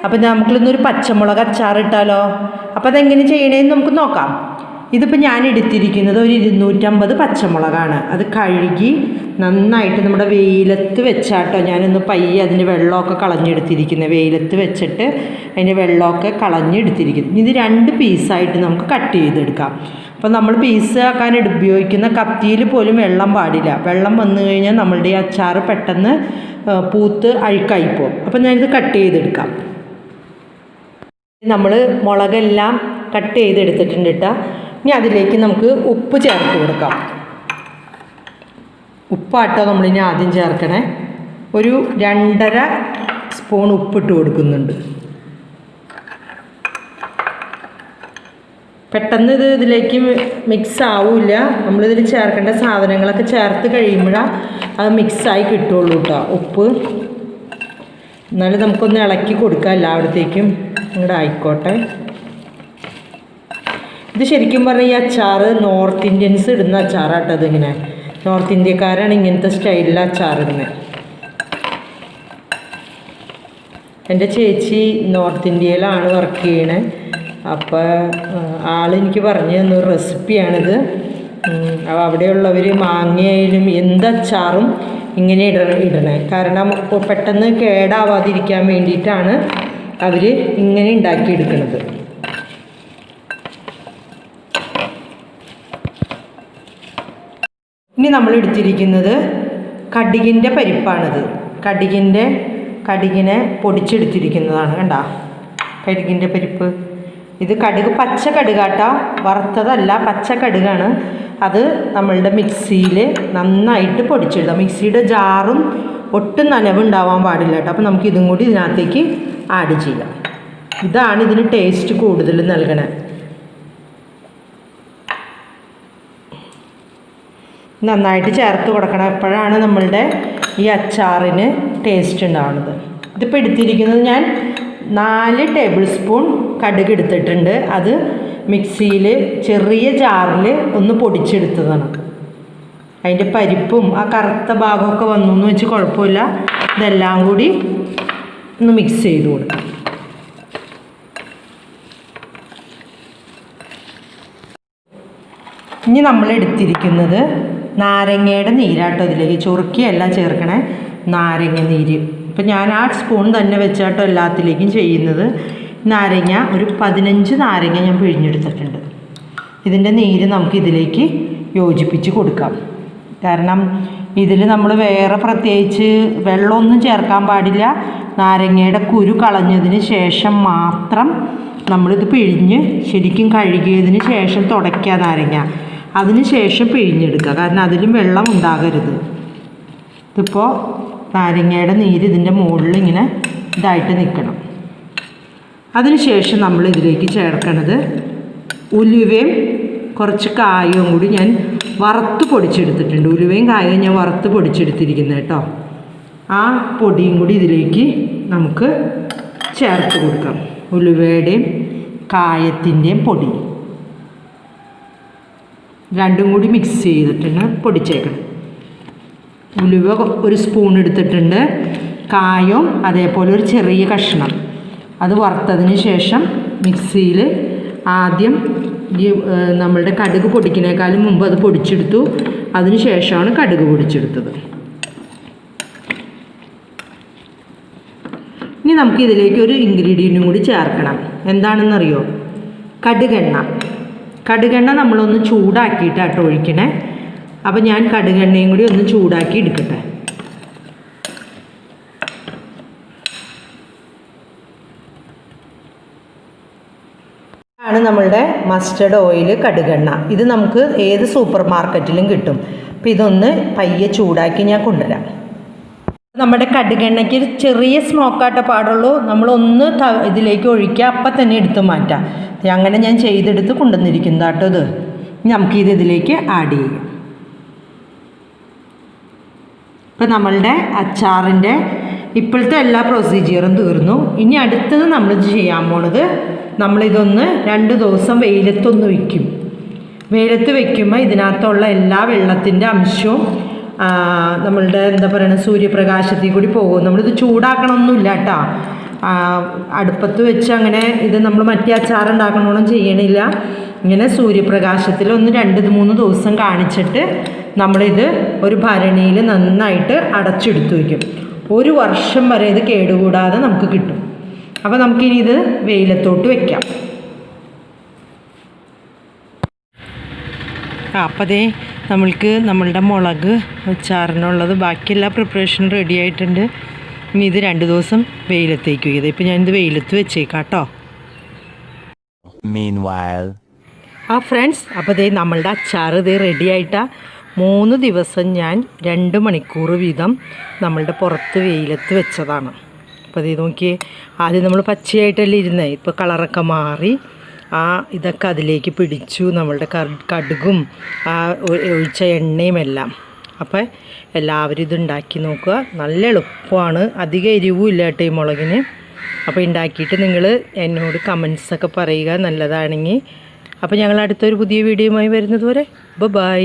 അപ്പോൾ നമുക്കിന്നൊരു പച്ചമുളക് അച്ചാർ ഇട്ടാലോ? അപ്പോൾ അതെങ്ങനെ ചെയ്യണേന്ന് നമുക്ക് നോക്കാം. ഇതിപ്പോൾ ഞാൻ എടുത്തിരിക്കുന്നത് ഒരു 250 പച്ചമുളകാണ്. അത് കഴുകി നന്നായിട്ട് നമ്മുടെ വെയിലത്ത് വെച്ചാട്ടോ ഞാനൊന്ന് പയ്യെ അതിൻ്റെ വെള്ളമൊക്കെ കളഞ്ഞെടുത്തിരിക്കുന്നത്. വെയിലത്ത് വെച്ചിട്ട് അതിൻ്റെ വെള്ളമൊക്കെ കളഞ്ഞെടുത്തിരിക്കുന്നു. ഇത് 2 പീസായിട്ട് നമുക്ക് കട്ട് ചെയ്തെടുക്കാം. അപ്പോൾ നമ്മൾ പീസ് ആക്കാൻ ഉപയോഗിക്കുന്ന കത്തിയിൽ പോലും വെള്ളം പാടില്ല. വെള്ളം വന്നു കഴിഞ്ഞാൽ നമ്മളുടെ ഈ അച്ചാർ പെട്ടെന്ന് പൂത്ത് അഴുക്കായിപ്പോവും. അപ്പോൾ ഞാനിത് കട്ട് ചെയ്തെടുക്കാം. നമ്മൾ മുളകെല്ലാം കട്ട് ചെയ്തെടുത്തിട്ടുണ്ട് കേട്ടോ. ഇനി അതിലേക്ക് നമുക്ക് ഉപ്പ് ചേർത്ത് കൊടുക്കാം. ഉപ്പാട്ടോ നമ്മളിനി ആദ്യം ചേർക്കണേ. ഒരു 2.5 സ്പൂൺ ഉപ്പിട്ട് കൊടുക്കുന്നുണ്ട്. പെട്ടെന്ന് ഇതിലേക്ക് മിക്സ് ആവില്ല. നമ്മളിതിൽ ചേർക്കേണ്ട സാധനങ്ങളൊക്കെ ചേർത്ത് കഴിയുമ്പോഴാണ് അത് മിക്സായി കിട്ടുള്ളൂ കേട്ടോ ഉപ്പ്. എന്നാലും നമുക്കൊന്ന് ഇളക്കി കൊടുക്കാം എല്ലായിടത്തേക്കും ഇങ്ങോട്ട് ആയിക്കോട്ടെ. ഇത് ശരിക്കും പറഞ്ഞാൽ ഈ അച്ചാർ നോർത്ത് ഇന്ത്യൻസ് ഇടുന്ന അച്ചാറാട്ടോ. ഇതിങ്ങനെ നോർത്ത് ഇന്ത്യക്കാരാണ് ഇങ്ങനത്തെ സ്റ്റൈലിൽ അച്ചാർ ഇടുന്നത്. എൻ്റെ ചേച്ചി നോർത്ത് ഇന്ത്യയിലാണ് വർക്ക് ചെയ്യണേ. അപ്പോൾ ആളെനിക്ക് പറഞ്ഞു തന്നൊരു റെസിപ്പിയാണിത്. അപ്പോൾ അവിടെയുള്ളവർ മാങ്ങയായാലും എന്തച്ചാറും ഇങ്ങനെ ഇടണേ. കാരണം പെട്ടെന്ന് കേടാവാതിരിക്കാൻ വേണ്ടിയിട്ടാണ് അവർ ഇങ്ങനെ ഉണ്ടാക്കിയെടുക്കുന്നത്. ഇനി നമ്മൾ എടുത്തിരിക്കുന്നത് കടുകിൻ്റെ പരിപ്പാണിത്. കടുകിനെ പൊടിച്ചെടുത്തിരിക്കുന്നതാണ്. കണ്ടോ കടുകിൻ്റെ പരിപ്പ്. ഇത് കടുക് പച്ച കടുകാട്ടോ, വറുത്തതല്ല, പച്ച കടുകാണ്. അത് നമ്മളുടെ മിക്സിയിൽ നന്നായിട്ട് പൊടിച്ചെടുക്കാം. മിക്സിയുടെ ജാറും ഒട്ടും നനവുണ്ടാവാൻ പാടില്ല കേട്ടോ. അപ്പോൾ നമുക്ക് ഇതും കൂടി ഇതിനകത്തേക്ക് ആഡ് ചെയ്യാം. ഇതാണ് ഇതിന് ടേസ്റ്റ് കൂടുതൽ നൽകണേ. നന്നായിട്ട് ചേർത്ത് കൊടുക്കണം. എപ്പോഴാണ് നമ്മളുടെ ഈ അച്ചാറിന് ടേസ്റ്റ് ഉണ്ടാവുന്നത്. ഇതിപ്പോൾ എടുത്തിരിക്കുന്നത് ഞാൻ 4 ടേബിൾ സ്പൂൺ കടുക് എടുത്തിട്ടുണ്ട്. അത് മിക്സിയിൽ ചെറിയ ജാറിൽ ഒന്ന് പൊടിച്ചെടുത്തതാണ്. അതിൻ്റെ പരിപ്പും ആ കറുത്ത ഭാഗമൊക്കെ വന്നു എന്ന് വെച്ച് കുഴപ്പമില്ല. ഇതെല്ലാം കൂടി ഒന്ന് മിക്സ് ചെയ്ത് കൊടുക്കാം. ഇനി നമ്മൾ എടുത്തിരിക്കുന്നത് നാരങ്ങയുടെ നീരാട്ടോ. ഇതിലേക്ക് ചൊറുക്കിയല്ല ചേർക്കണേ, നാരങ്ങ നീര്. ഇപ്പം ഞാൻ ആ സ്പൂൺ തന്നെ വെച്ചാട്ടോ എല്ലാത്തിലേക്കും ചെയ്യുന്നത്. നാരങ്ങ ഒരു 15 നാരങ്ങ ഞാൻ പിഴിഞ്ഞെടുത്തിട്ടുണ്ട്. ഇതിൻ്റെ നീര് നമുക്ക് ഇതിലേക്ക് യോജിപ്പിച്ച് കൊടുക്കാം. കാരണം ഇതിൽ നമ്മൾ വേറെ പ്രത്യേകിച്ച് വെള്ളമൊന്നും ചേർക്കാൻ പാടില്ല. നാരങ്ങയുടെ കുരു കളഞ്ഞതിന് ശേഷം മാത്രം നമ്മളിത് പിഴിഞ്ഞ് ശരിക്കും കഴുകിയതിന് ശേഷം തുടയ്ക്കുക നാരങ്ങ. അതിന് ശേഷം പിഴിഞ്ഞെടുക്കുക. കാരണം അതിലും വെള്ളം ഉണ്ടാകരുത്. ഇതിപ്പോൾ നാരങ്ങയുടെ നീര് ഇതിൻ്റെ മുകളിൽ ഇങ്ങനെ ഇതായിട്ട് നിൽക്കണം. അതിനുശേഷം നമ്മൾ ഇതിലേക്ക് ചേർക്കണത് ഉലുവയും കുറച്ച് കായവും കൂടി ഞാൻ വറുത്ത് പൊടിച്ചെടുത്തിട്ടുണ്ട്. ഉലുവയും കായവും ഞാൻ വറുത്ത് പൊടിച്ചെടുത്തിരിക്കുന്നത് കേട്ടോ. ആ പൊടിയും കൂടി ഇതിലേക്ക് നമുക്ക് ചേർത്ത് കൊടുക്കാം. ഉലുവയുടെയും കായത്തിൻ്റെയും പൊടി രണ്ടും കൂടി മിക്സ് ചെയ്തിട്ടാണ് പൊടിച്ചേക്കണം. ഉലുവ 1 സ്പൂൺ എടുത്തിട്ടുണ്ട്. കായവും അതേപോലെ ഒരു ചെറിയ കഷ്ണം അത് വറുത്തതിന് ശേഷം മിക്സിയിൽ ആദ്യം ഈ നമ്മളുടെ കടുക് പൊടിക്കുന്നേക്കാളും മുമ്പ് അത് പൊടിച്ചെടുത്തു. അതിന് ശേഷമാണ് കടുക് പൊടിച്ചെടുത്തത്. ഇനി നമുക്ക് ഇതിലേക്ക് ഒരു ഇൻഗ്രീഡിയൻറ്റും കൂടി ചേർക്കണം. എന്താണെന്നറിയോ? കടുകെണ്ണ നമ്മളൊന്ന് ചൂടാക്കിയിട്ടാട്ടോ ഒഴിക്കണേ. അപ്പോൾ ഞാൻ കടുകെണ്ണയും കൂടി ഒന്ന് ചൂടാക്കി എടുക്കട്ടെ. ആണ് നമ്മളുടെ മസ്റ്റർഡ് ഓയിൽ കടുകെണ്ണ. ഇത് നമുക്ക് ഏത് സൂപ്പർ മാർക്കറ്റിലും കിട്ടും. അപ്പോൾ ഇതൊന്ന് പയ്യെ ചൂടാക്കി ഞാൻ കൊണ്ടുവരാം. നമ്മുടെ കടുകെണ്ണയ്ക്ക് ചെറിയ സ്മോക്കാട്ടേ പാടുള്ളൂ. നമ്മളൊന്ന് ഇതിലേക്ക് ഒഴിക്കുക, അപ്പം തന്നെ എടുത്ത് മാറ്റാം. അങ്ങനെ ഞാൻ ചെയ്തെടുത്ത് കൊണ്ടുവന്നിരിക്കുന്നത് കേട്ടോ. ഇത് നമുക്കിത് ഇതിലേക്ക് ആഡ് ചെയ്യും. ഇപ്പം നമ്മളുടെ അച്ചാറിൻ്റെ ഇപ്പോഴത്തെ എല്ലാ പ്രൊസീജിയറും തീർന്നു. ഇനി അടുത്തത് നമ്മൾ ചെയ്യാൻ പോണത്, നമ്മളിതൊന്ന് 2 ദിവസം വെയിലത്തൊന്ന് വയ്ക്കും. വെയിലത്ത് വയ്ക്കുമ്പോൾ ഇതിനകത്തുള്ള എല്ലാ വെള്ളത്തിൻ്റെ അംശവും നമ്മളുടെ എന്താ പറയുക സൂര്യപ്രകാശത്തിൽ കൂടി പോകും. നമ്മളിത് ചൂടാക്കണമൊന്നുമില്ല കേട്ടോ. അടുപ്പത്ത് വെച്ച് അങ്ങനെ ഇത് നമ്മൾ മറ്റേ അച്ചാറുണ്ടാക്കണോളം ചെയ്യണില്ല. ഇങ്ങനെ സൂര്യപ്രകാശത്തിൽ ഒന്ന് 2-3 ദിവസം കാണിച്ചിട്ട് നമ്മളിത് ഒരു ഭരണിയിൽ നന്നായിട്ട് അടച്ചെടുത്ത് വയ്ക്കും. 1 വർഷം വരെ ഇത് കേടുകൂടാതെ നമുക്ക് കിട്ടും. അപ്പോൾ നമുക്കിനി ഇത് വെയിലത്തോട്ട് വെക്കാം. അപ്പോൾ അതേ നമ്മളുടെ മുളക് അച്ചാറിനുള്ളത് ബാക്കിയെല്ലാ പ്രിപ്പറേഷനും റെഡി ആയിട്ടുണ്ട്. ഇനി ഇത് 2 ദിവസം വെയിലത്തേക്ക് വയ്ക്കുക. ഇപ്പം ഞാനിത് വെയിലത്ത് വെച്ചേക്കാം കേട്ടോ. ഫ്രണ്ട്സ്, അപ്പോൾ ദേ നമ്മളുടെ അച്ചാർ ഇത് റെഡി ആയിട്ടാണ്. 3 ദിവസം ഞാൻ 2 മണിക്കൂർ വീതം നമ്മളുടെ പുറത്ത് വെയിലത്ത് വെച്ചതാണ്. അപ്പോൾ ഇത് നോക്കിയേ, ആദ്യം നമ്മൾ പച്ചയായിട്ടല്ലേ ഇരുന്നത്, ഇപ്പോൾ കളറൊക്കെ മാറി ഇതൊക്കെ അതിലേക്ക് പിടിച്ചു, നമ്മളുടെ കടുകും ഒഴിച്ച എണ്ണയും എല്ലാം. അപ്പോൾ എല്ലാവരും ഇത് ഉണ്ടാക്കി നോക്കുക. നല്ല എളുപ്പമാണ്, അധികം എരിവും ഇല്ല കേട്ടോ ഈ മുളകിന്. അപ്പോൾ ഉണ്ടാക്കിയിട്ട് നിങ്ങൾ എന്നോട് കമൻസൊക്കെ പറയുക നല്ലതാണെങ്കിൽ. അപ്പോൾ ഞങ്ങൾ അടുത്തൊരു പുതിയ വീഡിയോയുമായി വരുന്നത് വരെ ബൈ.